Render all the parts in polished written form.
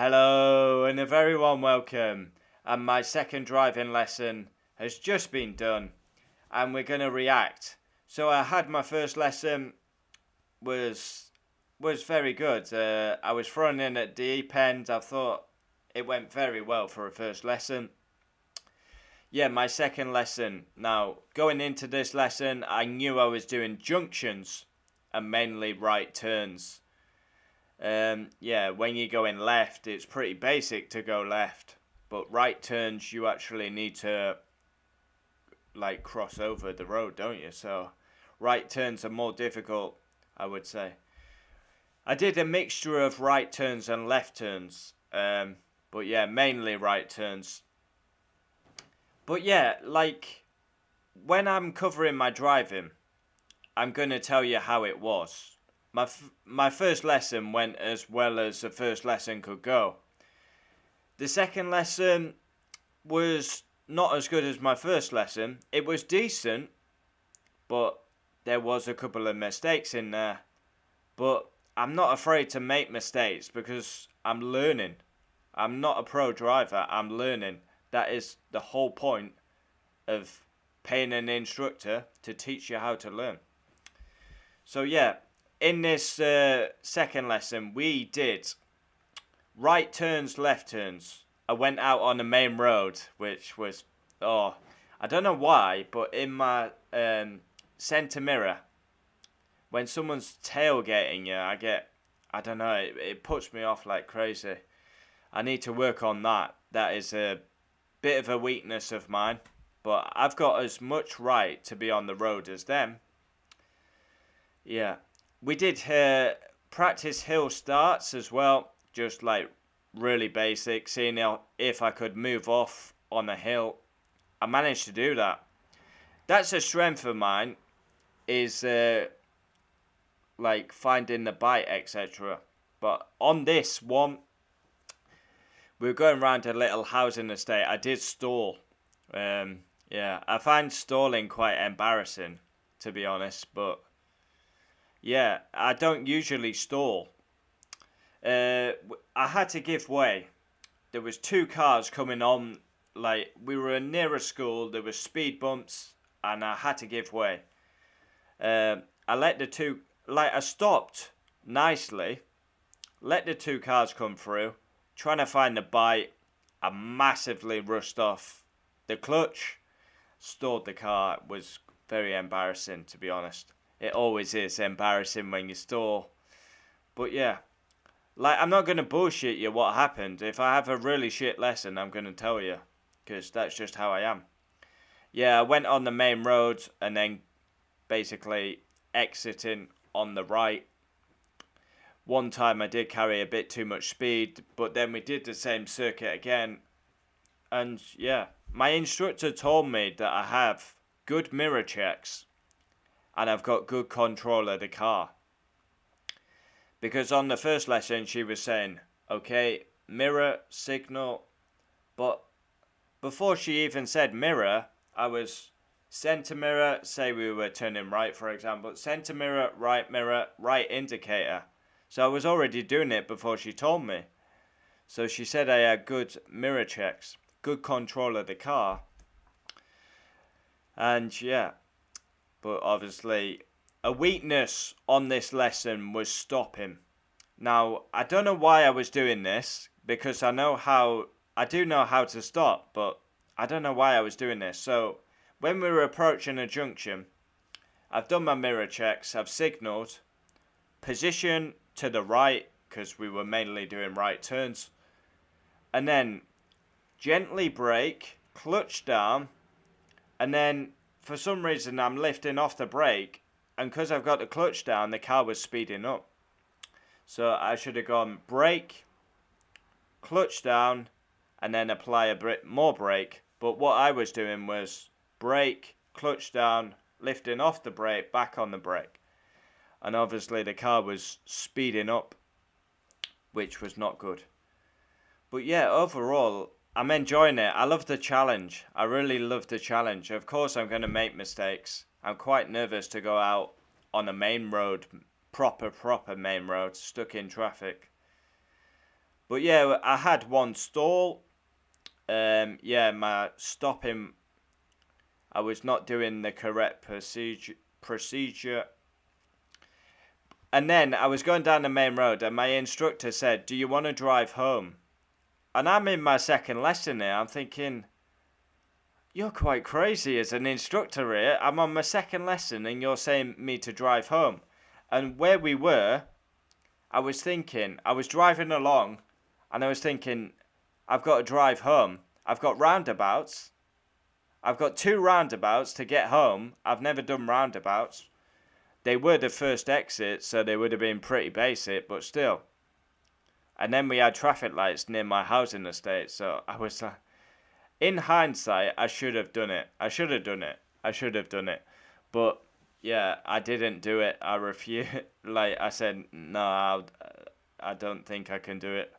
Hello and a very warm welcome. And my second driving lesson has just been done and we're going to react. So I had my first lesson was very good. I was thrown in at the deep end. I thought it went very well for a first lesson. Yeah, my second lesson. Now, going into this lesson, I knew I was doing junctions and mainly right turns. Yeah, when you're going left, it's pretty basic to go left, but right turns you actually need to like cross over the road, don't you? So right turns are more difficult, I would say. I did a mixture of right turns and left turns, but yeah, mainly right turns. But yeah, like when I'm covering my driving, I'm gonna tell you how it was. My first lesson went as well as the first lesson could go. The second lesson was not as good as my first lesson. It was decent, but there was a couple of mistakes in there. But I'm not afraid to make mistakes because I'm learning. I'm not a pro driver, I'm learning. That is the whole point of paying an instructor to teach you how to learn. So yeah, in this second lesson we did right turns, left turns. I went out on the main road, which was, I don't know why, but in my centre mirror, when someone's tailgating you, I don't know, it puts me off like crazy. I need to work on that. That is a bit of a weakness of mine, but I've got as much right to be on the road as them. Yeah, we did practice hill starts as well, just like really basic, seeing if I could move off on a hill. I managed to do that. That's a strength of mine, is like finding the bite, etc. But on this one, we were going around a little housing estate. I did stall. Yeah, I find stalling quite embarrassing, to be honest. But yeah, I don't usually stall. I had to give way. There was two cars coming on, like we were near a school, there were speed bumps and I had to give way. I let the two, like I stopped nicely, let the two cars come through, trying to find the bite. I massively rushed off the clutch, stalled the car. It was very embarrassing, to be honest. It always is embarrassing when you stall. But yeah, like, I'm not going to bullshit you what happened. If I have a really shit lesson, I'm going to tell you. Because that's just how I am. Yeah, I went on the main road and then basically exiting on the right. One time I did carry a bit too much speed, but then we did the same circuit again. And yeah, my instructor told me that I have good mirror checks and I've got good control of the car. Because on the first lesson she was saying, okay, mirror, signal, but before she even said mirror, I was centre mirror, say we were turning right for example, centre mirror, right indicator. So I was already doing it before she told me. So she said I had good mirror checks, good control of the car. And yeah, but obviously a weakness on this lesson was stopping. Now, I don't know why I was doing this, because I do know how to stop, but I don't know why I was doing this. So, when we were approaching a junction, I've done my mirror checks, I've signalled, position to the right, because we were mainly doing right turns, and then gently brake, clutch down, and then for some reason I'm lifting off the brake, and because I've got the clutch down, the car was speeding up. So I should have gone brake, clutch down, and then apply a bit more brake. But what I was doing was brake, clutch down, lifting off the brake, back on the brake. And obviously the car was speeding up, which was not good. But yeah, overall, I'm enjoying it. I love the challenge. I really love the challenge. Of course, I'm going to make mistakes. I'm quite nervous to go out on a main road, proper main road, stuck in traffic. But yeah, I had one stall. Yeah, my stopping, I was not doing the correct procedure. And then I was going down the main road, and my instructor said, "Do you want to drive home?" And I'm in my second lesson here. I'm thinking, you're quite crazy as an instructor here. I'm on my second lesson, and you're saying me to drive home. And where we were, I was thinking, I was driving along, and I was thinking, I've got to drive home. I've got roundabouts. I've got 2 roundabouts to get home. I've never done roundabouts. They were the first exit, so they would have been pretty basic, but still. And then we had traffic lights near my housing estate, so I was like, in hindsight, I should have done it. I should have done it. I should have done it. But yeah, I didn't do it. I refused. Like I said, no, I don't think I can do it.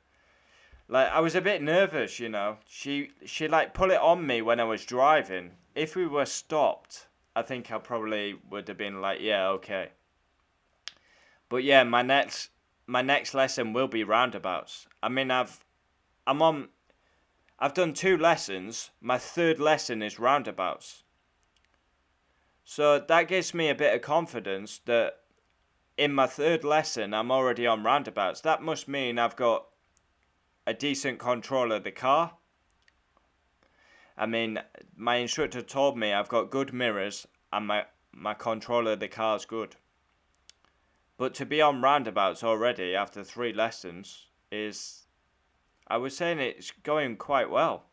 Like I was a bit nervous, you know. She like put it on me when I was driving. If we were stopped, I think I probably would have been like, yeah, okay. But yeah, my next lesson will be roundabouts. I mean, I've done 2 lessons. My third lesson is roundabouts. So that gives me a bit of confidence that in my third lesson I'm already on roundabouts. That must mean I've got a decent control of the car. I mean, my instructor told me I've got good mirrors and my control of the car's good. But to be on roundabouts already after 3 lessons is, I was saying it's going quite well.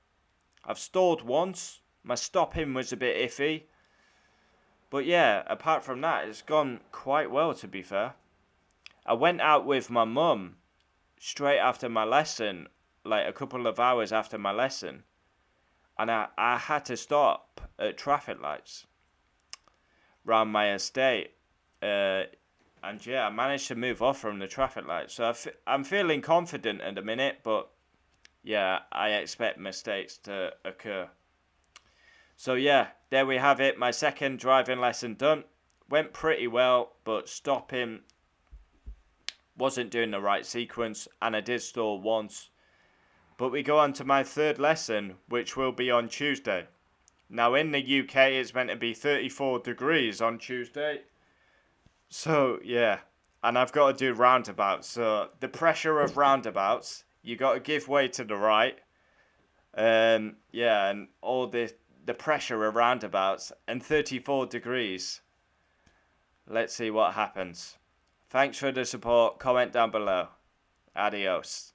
I've stalled once. My stopping was a bit iffy. But yeah, apart from that, it's gone quite well, to be fair. I went out with my mum straight after my lesson, like a couple of hours after my lesson. And I had to stop at traffic lights around my estate. And yeah, I managed to move off from the traffic lights. So I'm feeling confident at the minute, but yeah, I expect mistakes to occur. So yeah, there we have it. My second driving lesson done. Went pretty well, but stopping wasn't doing the right sequence, and I did stall once. But we go on to my third lesson, which will be on Tuesday. Now in the UK, it's meant to be 34 degrees on Tuesday. So yeah, and I've got to do roundabouts. So the pressure of roundabouts, you got to give way to the right. Yeah, and all the pressure of roundabouts and 34 degrees. Let's see what happens. Thanks for the support. Comment down below. Adios.